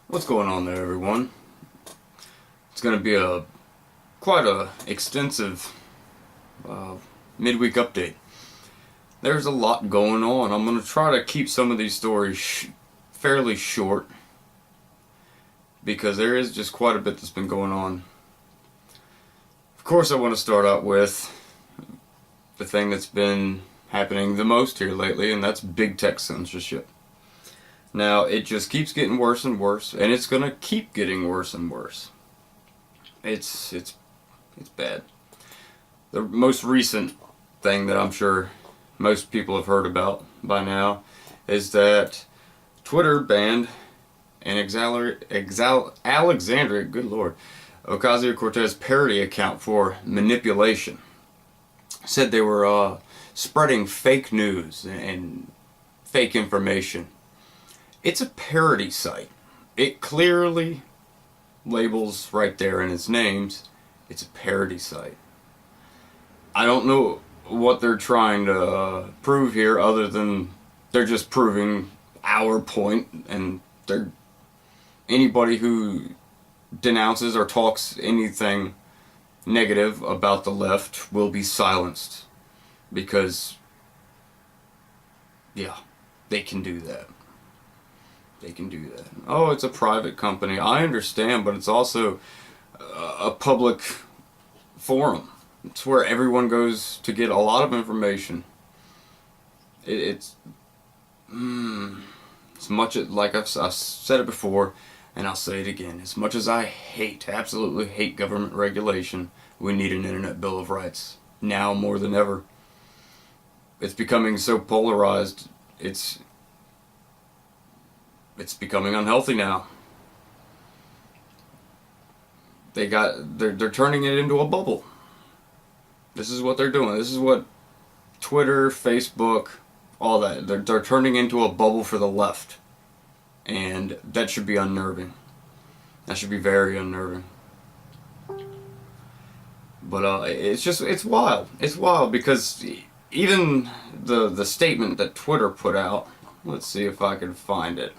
What's going on there, everyone? It's going to be quite a extensive uh, midweek update. There's a lot going on. I'm going to try to keep some of these stories fairly short because there is just quite a bit that's been going on. Of course, I want to start out with the thing that's been happening the most here lately, and that's big tech censorship. Now, it just keeps getting worse and worse, and it's going to keep getting worse and worse. It's bad. The most recent thing that I'm sure most people have heard about by now is that Twitter banned an Alexandria, good lord, Ocasio-Cortez parody account for manipulation. Said they were spreading fake news and fake information. It's a parody site. It clearly labels right there in its names, it's a parody site. I don't know what they're trying to prove here other than they're just proving our point, and anybody who denounces or talks anything negative about the left will be silenced because, yeah, they can do that. They can do that. Oh, it's a private company. I understand, but it's also a public forum. It's where everyone goes to get a lot of information. It's as much as, like I've said it before, and I'll say it again. As much as I absolutely hate government regulation, we need an Internet Bill of Rights now more than ever. It's becoming so polarized. It's becoming unhealthy now. They're turning it into a bubble. This is what they're doing. This is what Twitter, Facebook, all that. They're turning into a bubble for the left. And that should be unnerving. That should be very unnerving. But it's wild. It's wild because even the statement that Twitter put out, let's see if I can find it.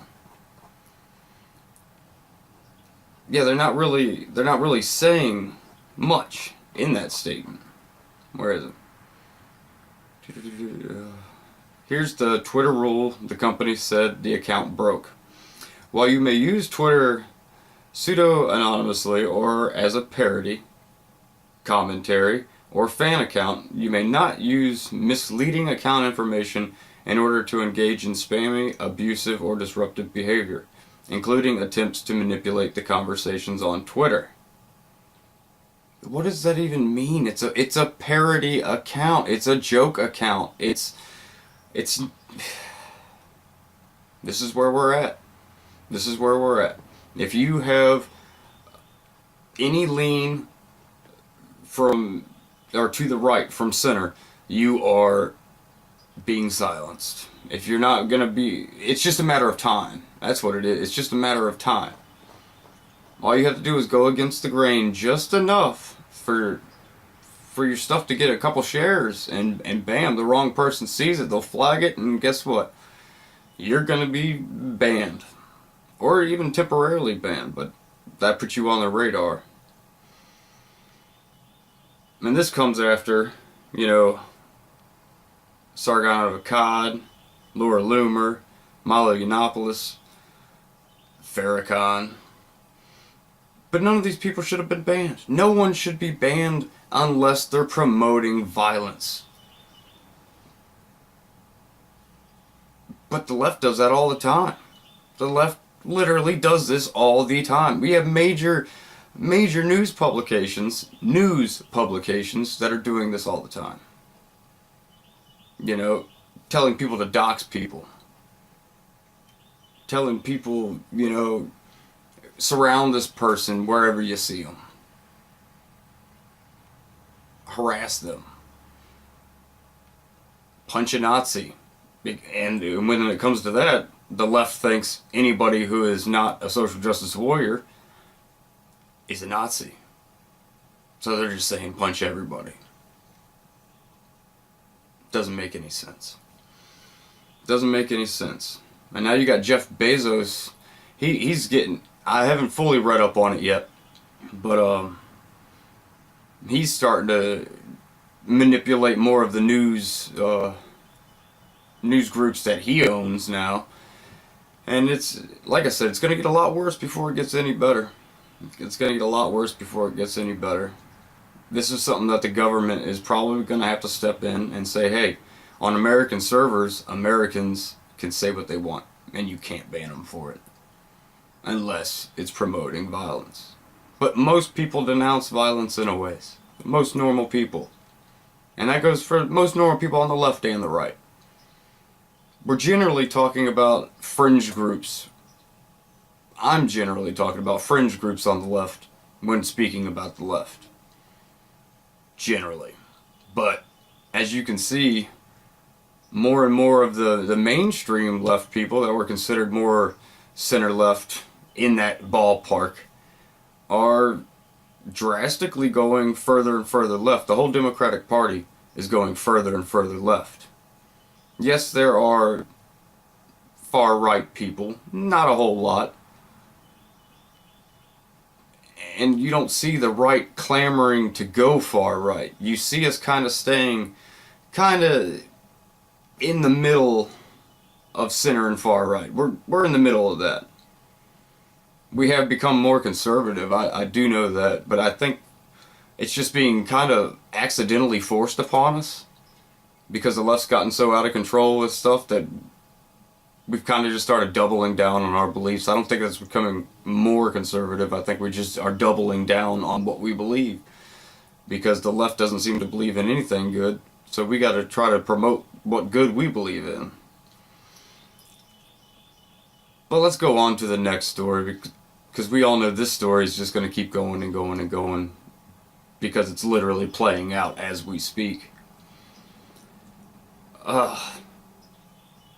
Yeah, they're not really saying much in that statement. Where is it? Here's the Twitter rule. The company said the account broke. While you may use Twitter pseudo-anonymously or as a parody, commentary, or fan account, you may not use misleading account information in order to engage in spammy, abusive, or disruptive behavior, including attempts to manipulate the conversations on Twitter. What does that even mean? It's a parody account. It's a joke account. It's this is where we're at. This is where we're at. If you have any lean from or to the right from center, you are being silenced. If you're not going to be, it's just a matter of time. That's what it is. It's just a matter of time. All you have to do is go against the grain just enough for your stuff to get a couple shares, and bam, the wrong person sees it, they'll flag it, and guess what? You're going to be banned. Or even temporarily banned, but that puts you on the radar. And this comes after, Sargon of Akkad, Laura Loomer, Milo Yiannopoulos, Farrakhan. But none of these people should have been banned. No one should be banned unless they're promoting violence. But the left does that all the time. The left literally does this all the time. We have major news publications that are doing this all the time. Telling people to dox people. Telling people, surround this person wherever you see them. Harass them. Punch a Nazi. And when it comes to that, the left thinks anybody who is not a social justice warrior is a Nazi. So they're just saying punch everybody. Doesn't make any sense. Doesn't make any sense. And now you got Jeff Bezos. He's getting I haven't fully read up on it yet, but he's starting to manipulate more of the news groups that he owns now. And it's, like I said, it's going to get a lot worse before it gets any better. It's going to get a lot worse before it gets any better. This is something that the government is probably going to have to step in and say, hey, on American servers, Americans can say what they want, and you can't ban them for it. Unless it's promoting violence. But most people denounce violence anyways. Most normal people. And that goes for most normal people on the left and the right. We're generally talking about fringe groups. I'm generally talking about fringe groups on the left when speaking about the left. Generally. But, as you can see, more and more of the mainstream left people that were considered more center-left in that ballpark are drastically going further and further left. The whole Democratic Party is going further and further left. Yes, there are far-right people, not a whole lot. And you don't see the right clamoring to go far right. You see us kind of staying kind of in the middle of center and far right. We're in the middle of that. We have become more conservative, I do know that, but I think it's just being kind of accidentally forced upon us because the left's gotten so out of control with stuff that we've kind of just started doubling down on our beliefs. I don't think that's becoming more conservative. I think we just are doubling down on what we believe because the left doesn't seem to believe in anything good, so we got to try to promote what good we believe in. But let's go on to the next story because we all know this story is just going to keep going and going and going because it's literally playing out as we speak.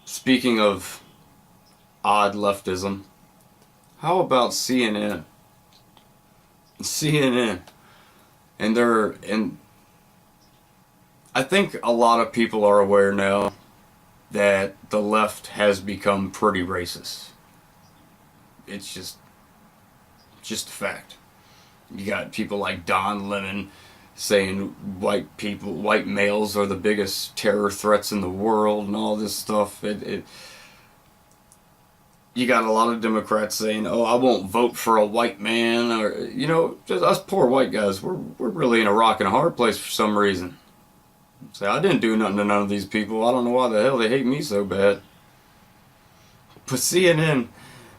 Speaking of odd leftism, how about CNN? CNN. And I think a lot of people are aware now that the left has become pretty racist. It's just a fact. You got people like Don Lemon saying white males are the biggest terror threats in the world and all this stuff. You got a lot of Democrats saying, oh, I won't vote for a white man, or, you know, just us poor white guys, we're really in a rock and a hard place for some reason. Say, I didn't do nothing to none of these people. I don't know why the hell they hate me so bad. But CNN,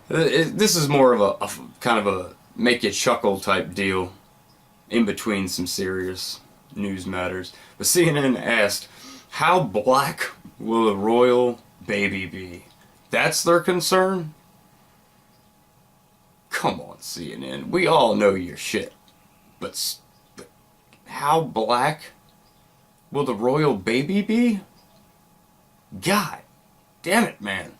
this is more of a kind of a make you chuckle type deal in between some serious news matters. But CNN asked, how black will the royal baby be? That's their concern? Come on, CNN. We all know your shit. But how black will the royal baby be? God damn it, man.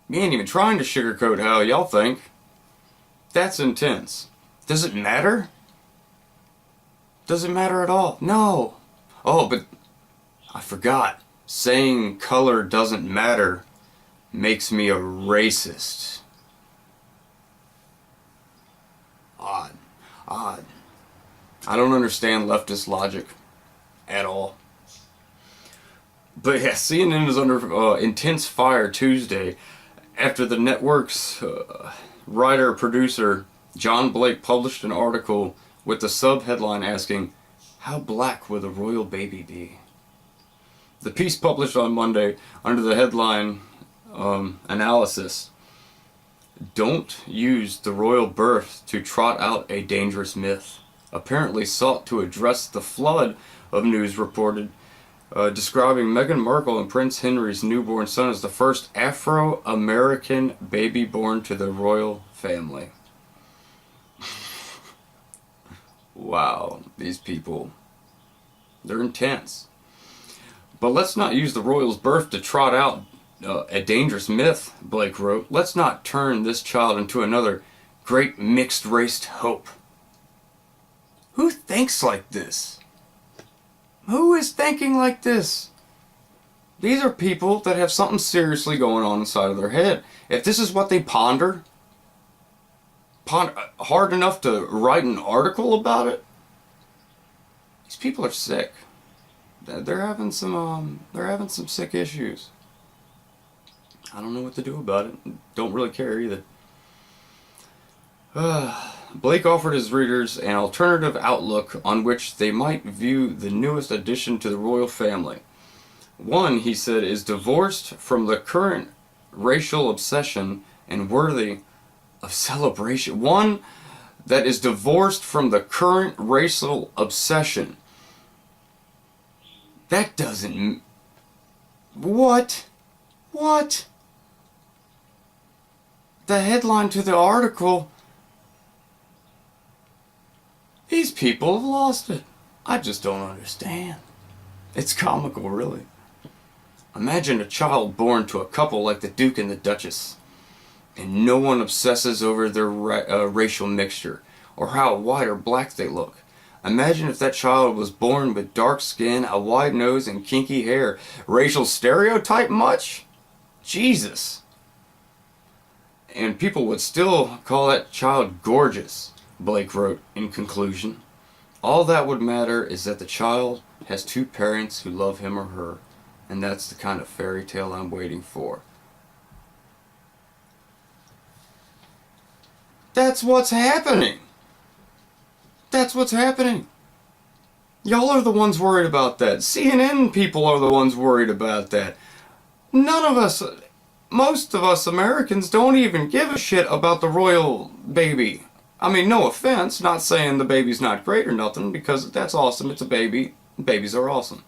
We ain't even trying to sugarcoat how y'all think. That's intense. Does it matter? Does it matter at all? No. Oh, but I forgot. Saying color doesn't matter makes me a racist. Odd. I don't understand leftist logic at all. But yeah, CNN is under intense fire Tuesday after the network's writer-producer John Blake published an article with the sub-headline asking, how black will the royal baby be? The piece published on Monday under the headline analysis, don't use the royal birth to trot out a dangerous myth, apparently sought to address the flood of news reported describing Meghan Markle and Prince Henry's newborn son as the first Afro-American baby born to the royal family. Wow, these people, they're intense. But let's not use the royal's birth to trot out a dangerous myth, Blake wrote. Let's not turn this child into another great mixed-raced hope. Who thinks like this? Who is thinking like this? These are people that have something seriously going on inside of their head. If this is what they ponder hard enough to write an article about it, these people are sick. They're having some sick issues. I don't know what to do about it. Don't really care either. Blake offered his readers an alternative outlook on which they might view the newest addition to the royal family. One, he said, is divorced from the current racial obsession and worthy of celebration. One that is divorced from the current racial obsession. That doesn't... What? What? The headline to the article... These people have lost it. I just don't understand. It's comical, really. Imagine a child born to a couple like the Duke and the Duchess, and no one obsesses over their racial mixture, or how white or black they look. Imagine if that child was born with dark skin, a wide nose, and kinky hair. Racial stereotype much? Jesus. And people would still call that child gorgeous, Blake wrote in conclusion. All that would matter is that the child has two parents who love him or her, and that's the kind of fairy tale I'm waiting for. That's what's happening. That's what's happening. Y'all are the ones worried about that. CNN people are the ones worried about that. None of us, most of us Americans don't even give a shit about the royal baby. I mean, no offense, not saying the baby's not great or nothing, because that's awesome, it's a baby, babies are awesome.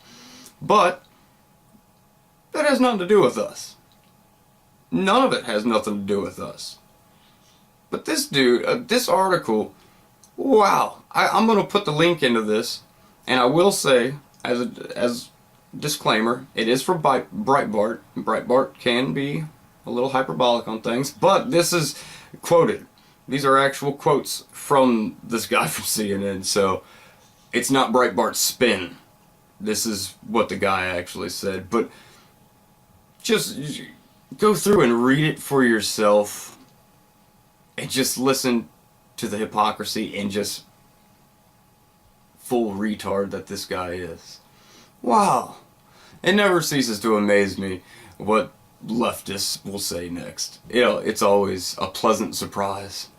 But, that has nothing to do with us. None of it has nothing to do with us. But this dude, this article, wow, I'm going to put the link into this, and I will say, as disclaimer, it is for Breitbart. Breitbart can be a little hyperbolic on things, but this is quoted. These are actual quotes from this guy from CNN, so it's not Breitbart's spin. This is what the guy actually said. But just go through and read it for yourself and just listen to the hypocrisy and just full retard that this guy is. Wow. It never ceases to amaze me what leftists will say next. You know, it's always a pleasant surprise.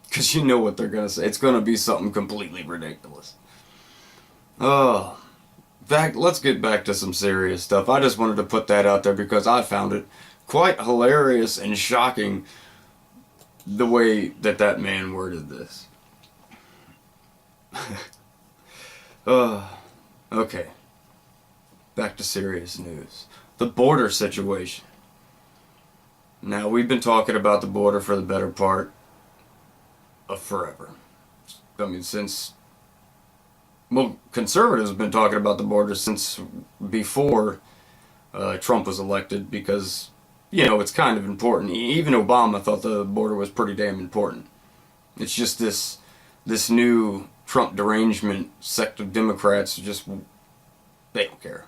Because you know what they're going to say. It's going to be something completely ridiculous. Oh, let's get back to some serious stuff. I just wanted to put that out there because I found it quite hilarious and shocking the way that man worded this. Okay. Back to serious news. The border situation. Now, we've been talking about the border for the better part of forever. I mean, conservatives have been talking about the border since before Trump was elected because, you know, it's kind of important. Even Obama thought the border was pretty damn important. It's just this new Trump derangement sect of Democrats they don't care.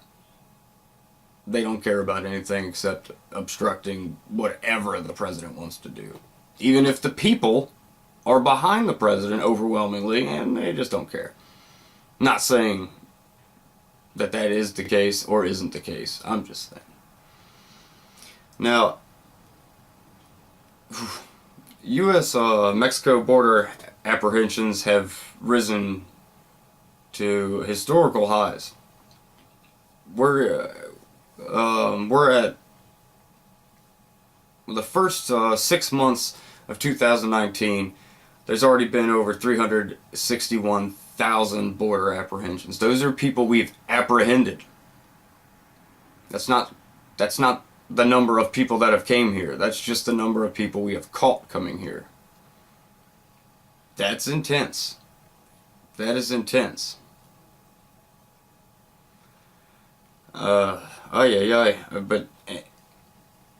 They don't care about anything except obstructing whatever the president wants to do. Even if the people are behind the president overwhelmingly, and they just don't care. Not saying that is the case or isn't the case. I'm just saying. Now, U.S.-Mexico border apprehensions have risen to historical highs. We're at the first 6 months of 2019. There's already been over 361,000 border apprehensions. Those are people we've apprehended. That's not the number of people that have came here. That's just the number of people we have caught coming here. That's intense. That is intense. But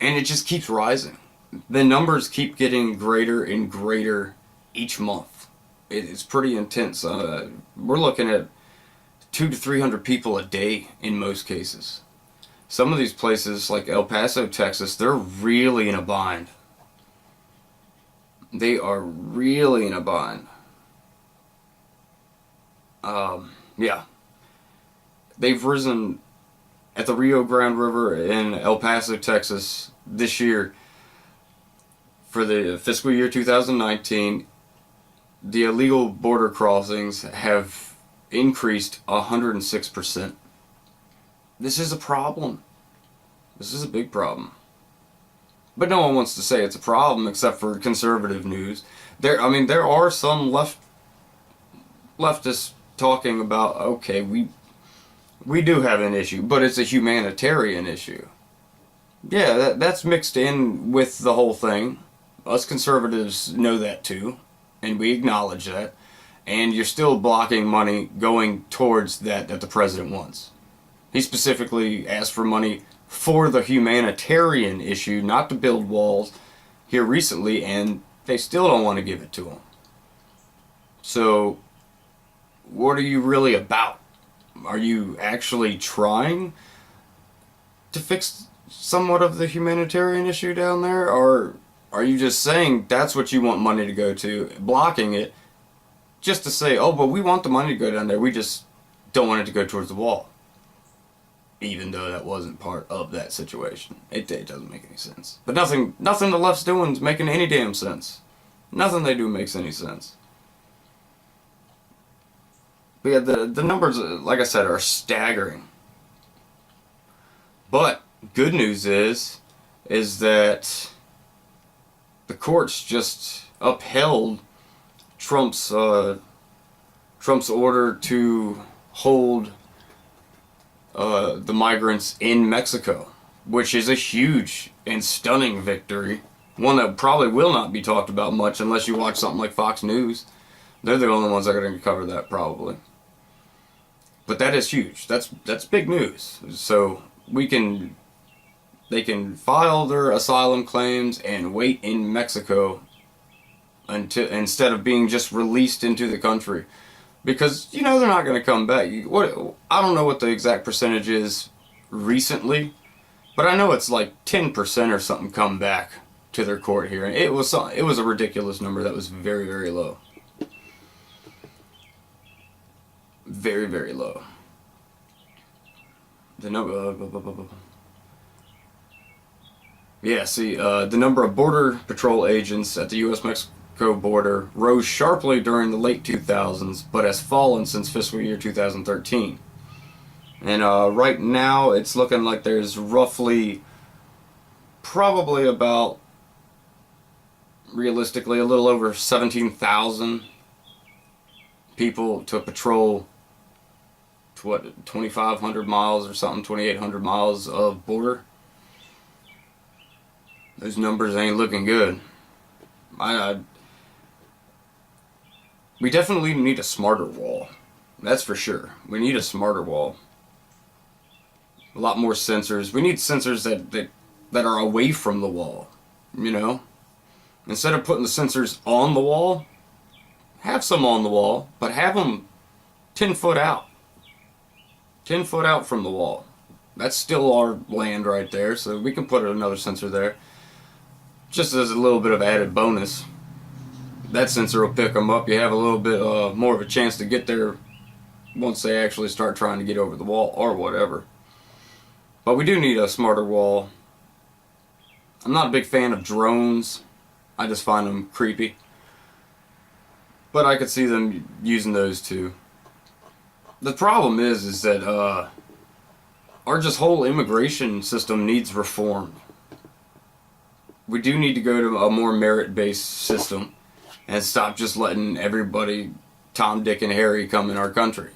and it just keeps rising. The numbers keep getting greater and greater each month. It's pretty intense. We're looking at 200 to 300 people a day in most cases. Some of these places, like El Paso, Texas, they're really in a bind. They are really in a bind. Yeah. They've risen at the Rio Grande River in El Paso, Texas this year. For the fiscal year 2019, the illegal border crossings have increased 106%. This is a problem. This is a big problem. But no one wants to say it's a problem except for conservative news. There are some leftists talking about, okay, we do have an issue, but it's a humanitarian issue. Yeah, that's mixed in with the whole thing. Us conservatives know that too, and we acknowledge that. And you're still blocking money going towards that the president wants. He specifically asked for money for the humanitarian issue, not to build walls, here recently, and they still don't want to give it to him. So, what are you really about? Are you actually trying to fix somewhat of the humanitarian issue down there, or are you just saying that's what you want money to go to, blocking it, just to say, oh, but we want the money to go down there, we just don't want it to go towards the wall? Even though that wasn't part of that situation. It doesn't make any sense. But nothing the left's doing is making any damn sense. Nothing they do makes any sense. But yeah, the numbers, like I said, are staggering. But good news is that the courts just upheld Trump's order to hold the migrants in Mexico, which is a huge and stunning victory. One that probably will not be talked about much unless you watch something like Fox News. They're the only ones that are going to cover that probably. But that is huge. That's big news. So they can file their asylum claims and wait in Mexico instead of being just released into the country. Because, they're not going to come back. I don't know what the exact percentage is recently, but I know it's like 10% or something come back to their court here. And it was a ridiculous number that was very, very low. Very, very low. The number... the number of Border Patrol agents at the U.S.-Mexico border rose sharply during the late 2000s, but has fallen since fiscal year 2013. And right now, it's looking like there's probably about, realistically, a little over 17,000 people to patrol 2,500 miles or something, 2,800 miles of border. Those numbers ain't looking good. We definitely need a smarter wall. That's for sure. We need a smarter wall. A lot more sensors. We need sensors that are away from the wall. Instead of putting the sensors on the wall, have some on the wall, but have them 10 foot out. 10 foot out from the wall. That's still our land right there, so we can put another sensor there. Just as a little bit of added bonus. That sensor will pick them up. You have a little bit more of a chance to get there once they actually start trying to get over the wall or whatever. But we do need a smarter wall. I'm not a big fan of drones. I just find them creepy. But I could see them using those too. The problem is that our just whole immigration system needs reform. We do need to go to a more merit-based system and stop just letting everybody, Tom, Dick, and Harry, come in our country.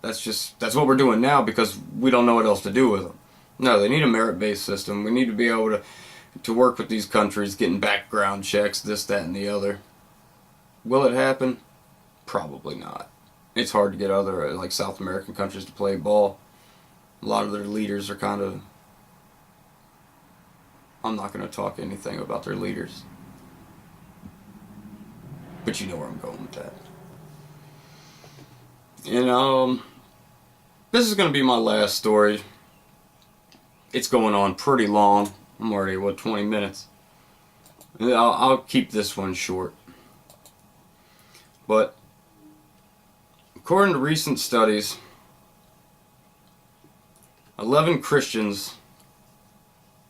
That's what we're doing now because we don't know what else to do with them. No, they need a merit-based system. We need to be able to work with these countries, getting background checks, this, that, and the other. Will it happen? Probably not. It's hard to get other, like South American countries to play ball. A lot of their leaders are kind of... I'm not going to talk anything about their leaders. But you know where I'm going with that. And, this is going to be my last story. It's going on pretty long. I'm already, 20 minutes? I'll keep this one short. But according to recent studies, 11 Christians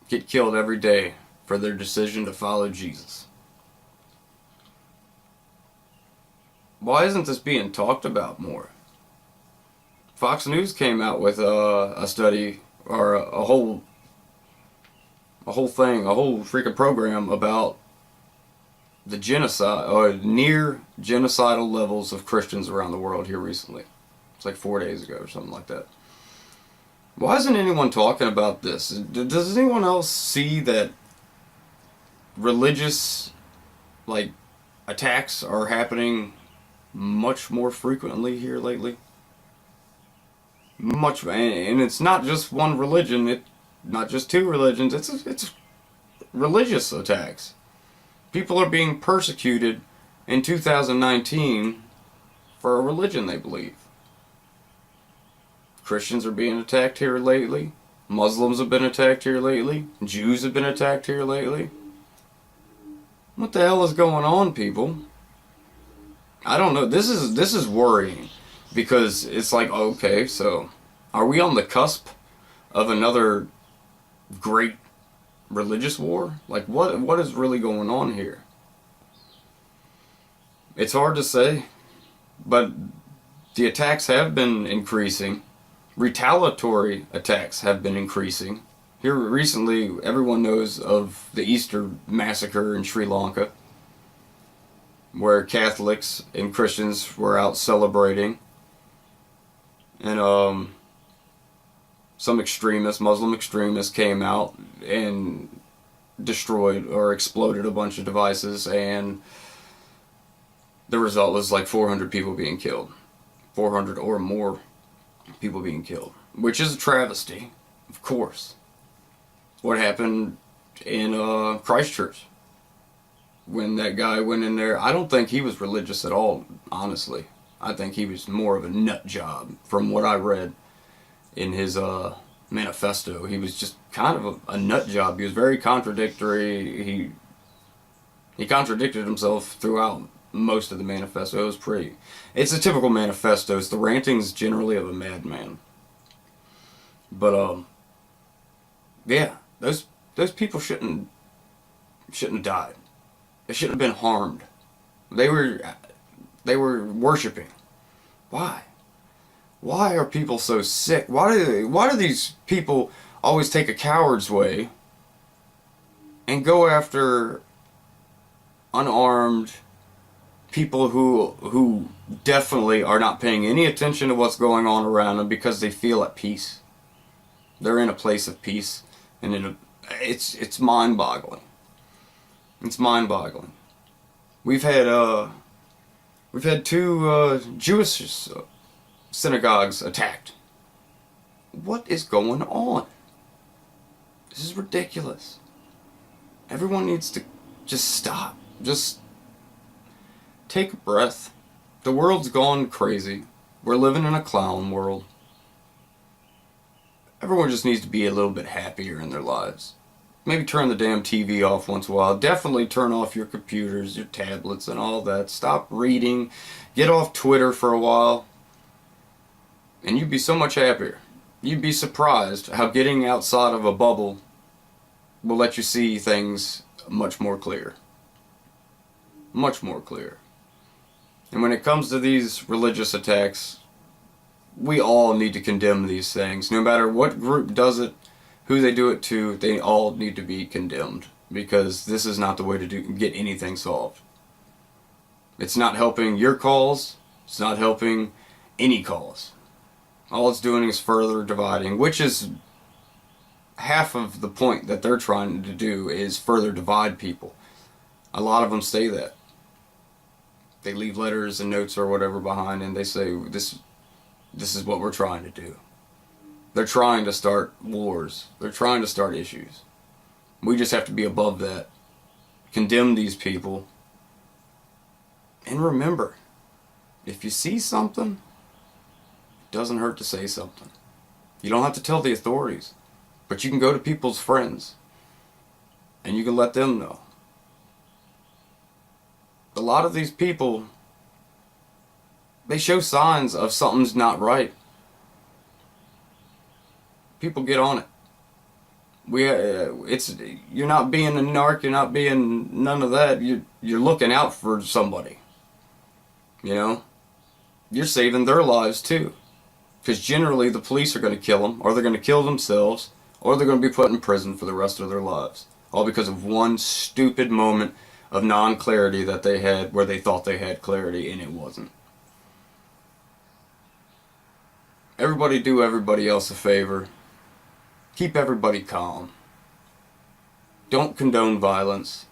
get killed every day for their decision to follow Jesus. Why isn't this being talked about more? Fox News came out with a study, or a whole freaking program about the genocide, or near genocidal levels of Christians around the world here recently. It's like 4 days ago or something like that. Why isn't anyone talking about this? Does anyone else see that religious, like, attacks are happening much more frequently here lately? And it's not just one religion, not just two religions, it's religious attacks. People are being persecuted in 2019 for a religion they believe. Christians are being attacked here lately. Muslims have been attacked here lately. Jews have been attacked here lately. What the hell is going on, people? I don't know. This is worrying, because it's like, okay, so are we on the cusp of another great religious war? Like, what is really going on here? It's hard to say, but the attacks have been increasing. Retaliatory attacks have been increasing. Here recently, everyone knows of the Easter massacre in Sri Lanka, where Catholics and Christians were out celebrating, and some Muslim extremists came out and destroyed or exploded a bunch of devices, and the result was like 400 people being killed. 400 or more people being killed, which is a travesty, of course. What happened in Christchurch when that guy went in there? I don't think he was religious at all, honestly. I think he was more of a nut job, from what I read in his manifesto. He was just kind of a nut job. He was very contradictory. He contradicted himself throughout most of the manifesto. It's a typical manifesto. It's the rantings generally of a madman. But yeah, those people shouldn't have died. They shouldn't have been harmed. They were worshiping. Why? Why are people so sick? Why do these people always take a coward's way and go after unarmed people who definitely are not paying any attention to what's going on around them, because they feel at peace? They're in a place of peace, and it's mind-boggling. It's mind-boggling. We've had two Jewish synagogues attacked. What is going on? This is ridiculous. Everyone needs to just stop. Just take a breath. The world's gone crazy. We're living in a clown world. Everyone just needs to be a little bit happier in their lives. Maybe turn the damn TV off once in a while. Definitely turn off your computers, your tablets, and all that. Stop reading. Get off Twitter for a while. And you'd be so much happier. You'd be surprised how getting outside of a bubble will let you see things much more clear. Much more clear. And when it comes to these religious attacks, we all need to condemn these things. No matter what group does it, who they do it to, they all need to be condemned. Because this is not the way to get anything solved. It's not helping your cause. It's not helping any cause. All it's doing is further dividing, which is half of the point that they're trying to do, is further divide people. A lot of them say that. They leave letters and notes or whatever behind, and they say, this is what we're trying to do. They're trying to start wars. They're trying to start issues. We just have to be above that. Condemn these people. And remember, if you see something, it doesn't hurt to say something. You don't have to tell the authorities. But you can go to people's friends and you can let them know. A lot of these people, they show signs of something's not right. People get on it. You're not being a narc, you're not being none of that. You're looking out for somebody. You know? You're saving their lives too. Because generally the police are going to kill them, or they're going to kill themselves, or they're going to be put in prison for the rest of their lives. All because of one stupid moment of non-clarity that they had where they thought they had clarity and it wasn't. Everybody do everybody else a favor. Keep everybody calm. Don't condone violence.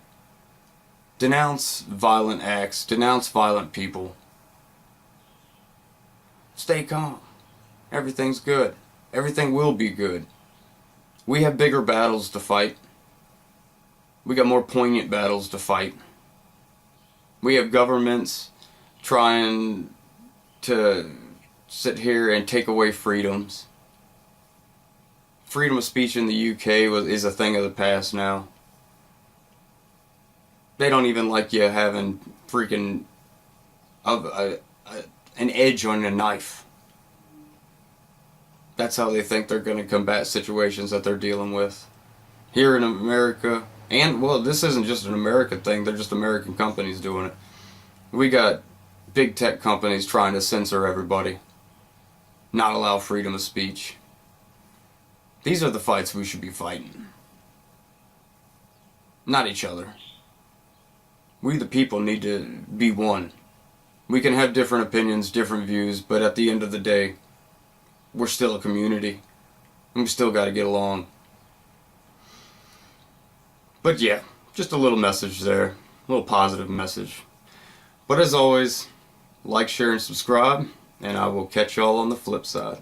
Denounce violent acts. Denounce violent people. Stay calm. Everything's good. Everything will be good. We have bigger battles to fight. We got more poignant battles to fight. We have governments trying to sit here and take away freedoms. Freedom of speech in the UK is a thing of the past now. They don't even like you having freaking an edge on a knife. That's how they think they're going to combat situations that they're dealing with. Here in America, and well, this isn't just an American thing, they're just American companies doing it. We got big tech companies trying to censor everybody, not allow freedom of speech. These are the fights we should be fighting. Not each other. We the people need to be one. We can have different opinions, different views, but at the end of the day, we're still a community. And we still got to get along. But yeah, just a little message there. A little positive message. But as always, like, share, and subscribe. And I will catch y'all on the flip side.